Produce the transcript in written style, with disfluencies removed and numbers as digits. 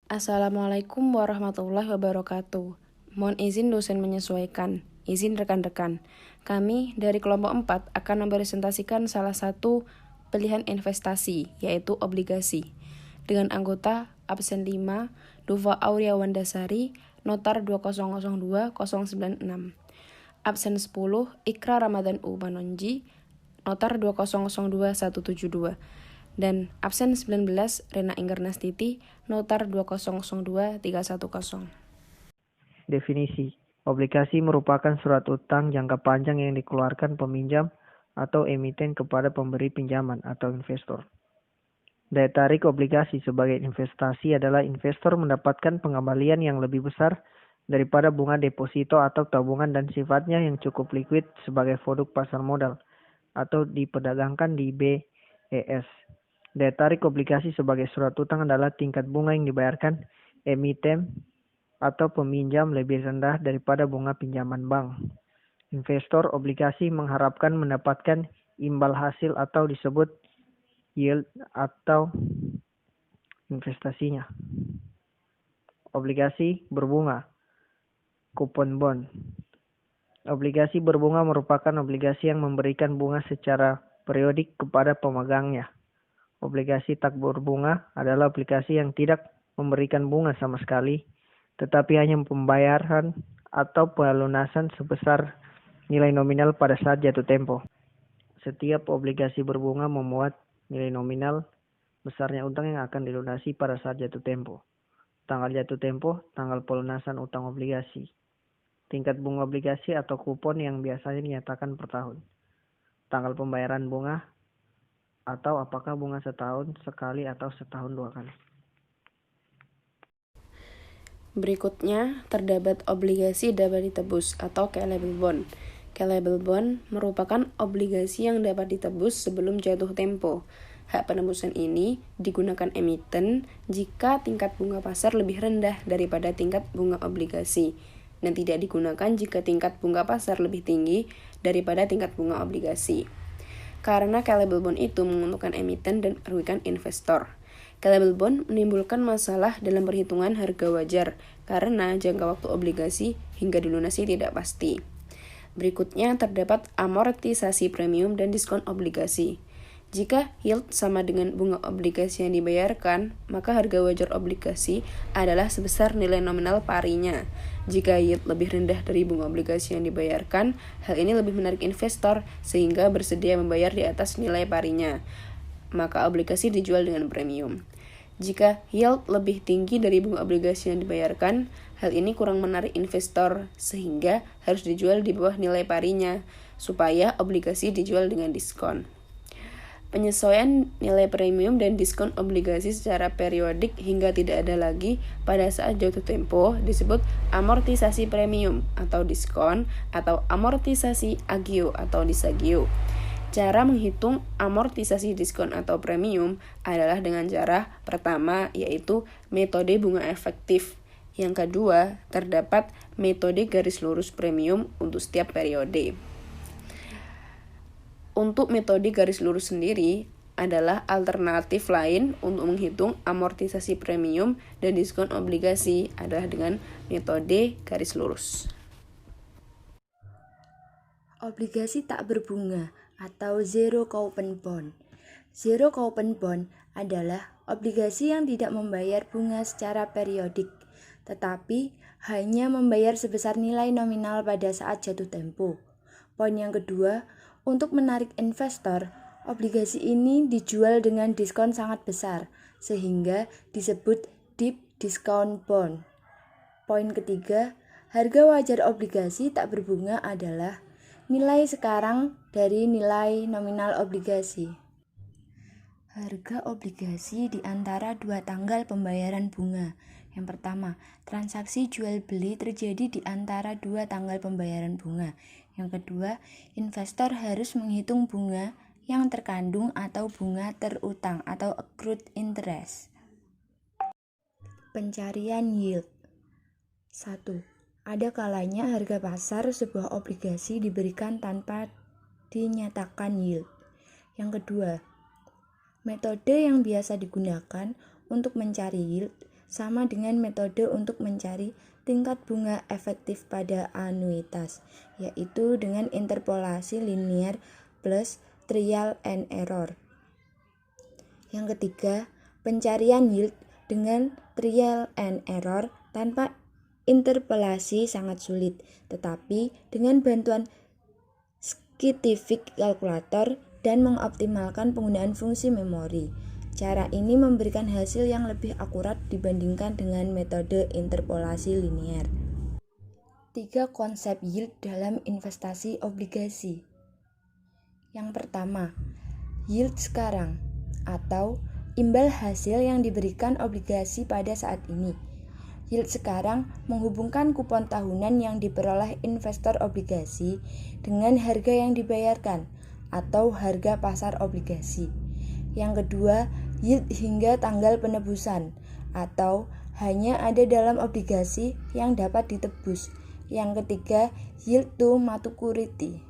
Assalamualaikum warahmatullahi wabarakatuh. Mohon izin dosen menyesuaikan. Izin rekan-rekan. Kami dari kelompok 4 akan mempresentasikan salah satu pilihan investasi, yaitu obligasi. Dengan anggota absen 5, Dova Aurea Wandasari, Notar 2002096. Absen 10, Ikra Ramadan U. Manonji, Notar 2002172. Dan absen 19, Rena Inggarnastiti, Notar 2002310. Definisi. Obligasi merupakan surat utang jangka panjang yang dikeluarkan peminjam atau emiten kepada pemberi pinjaman atau investor. Daya tarik obligasi sebagai investasi adalah investor mendapatkan pengembalian yang lebih besar daripada bunga deposito atau tabungan dan sifatnya yang cukup likuid sebagai produk pasar modal atau diperdagangkan di BES. Daya tarik obligasi sebagai surat utang adalah tingkat bunga yang dibayarkan emiten atau peminjam lebih rendah daripada bunga pinjaman bank. Investor obligasi mengharapkan mendapatkan imbal hasil atau disebut yield atau investasinya. Obligasi berbunga, kupon bond. Obligasi berbunga merupakan obligasi yang memberikan bunga secara periodik kepada pemegangnya. Obligasi tak berbunga adalah obligasi yang tidak memberikan bunga sama sekali, tetapi hanya pembayaran atau pelunasan sebesar nilai nominal pada saat jatuh tempo. Setiap obligasi berbunga memuat nilai nominal besarnya utang yang akan dilunasi pada saat jatuh tempo. Tanggal jatuh tempo, tanggal pelunasan utang obligasi. Tingkat bunga obligasi atau kupon yang biasanya dinyatakan per tahun. Tanggal pembayaran bunga atau apakah bunga setahun sekali atau setahun 2 kali. Berikutnya, terdapat obligasi dapat ditebus atau callable bond. Callable bond merupakan obligasi yang dapat ditebus sebelum jatuh tempo. Hak penebusan ini digunakan emiten jika tingkat bunga pasar lebih rendah daripada tingkat bunga obligasi, dan tidak digunakan jika tingkat bunga pasar lebih tinggi daripada tingkat bunga obligasi. Karena callable bond itu menguntungkan emiten dan merugikan investor. Callable bond menimbulkan masalah dalam perhitungan harga wajar karena jangka waktu obligasi hingga dilunasi tidak pasti. Berikutnya terdapat amortisasi premium dan diskon obligasi. Jika yield sama dengan bunga obligasi yang dibayarkan, maka harga wajar obligasi adalah sebesar nilai nominal parinya. Jika yield lebih rendah dari bunga obligasi yang dibayarkan, hal ini lebih menarik investor sehingga bersedia membayar di atas nilai parinya. Maka obligasi dijual dengan premium. Jika yield lebih tinggi dari bunga obligasi yang dibayarkan, hal ini kurang menarik investor sehingga harus dijual di bawah nilai parinya supaya obligasi dijual dengan diskon. Penyesuaian nilai premium dan diskon obligasi secara periodik hingga tidak ada lagi pada saat jatuh tempo disebut amortisasi premium atau diskon atau amortisasi agio atau disagio. Cara menghitung amortisasi diskon atau premium adalah dengan cara pertama yaitu metode bunga efektif. Yang kedua, terdapat metode garis lurus premium untuk setiap periode. Untuk metode garis lurus sendiri adalah alternatif lain untuk menghitung amortisasi premium dan diskon obligasi adalah dengan metode garis lurus. Obligasi tak berbunga atau zero coupon bond. Zero coupon bond adalah obligasi yang tidak membayar bunga secara periodik, tetapi hanya membayar sebesar nilai nominal pada saat jatuh tempo. Poin yang kedua, untuk menarik investor, obligasi ini dijual dengan diskon sangat besar, sehingga disebut deep discount bond. Poin ketiga, harga wajar obligasi tak berbunga adalah nilai sekarang dari nilai nominal obligasi. Harga obligasi di antara dua tanggal pembayaran bunga. Yang pertama, transaksi jual beli terjadi di antara dua tanggal pembayaran bunga. Yang kedua, investor harus menghitung bunga yang terkandung atau bunga terutang atau accrued interest. Pencarian yield. 1. Ada kalanya harga pasar sebuah obligasi diberikan tanpa dinyatakan yield. Yang kedua, metode yang biasa digunakan untuk mencari yield sama dengan metode untuk mencari tingkat bunga efektif pada anuitas, yaitu dengan interpolasi linear plus trial and error. Yang ketiga, pencarian yield dengan trial and error tanpa interpolasi sangat sulit, tetapi dengan bantuan scientific calculator dan mengoptimalkan penggunaan fungsi memori. Cara ini memberikan hasil yang lebih akurat dibandingkan dengan metode interpolasi linear. 3 konsep yield dalam investasi obligasi. Yang pertama, yield sekarang atau imbal hasil yang diberikan obligasi pada saat ini. Yield sekarang menghubungkan kupon tahunan yang diperoleh investor obligasi dengan harga yang dibayarkan atau harga pasar obligasi. Yang kedua, yield hingga tanggal penebusan atau hanya ada dalam obligasi yang dapat ditebus. Yang ketiga, yield to maturity.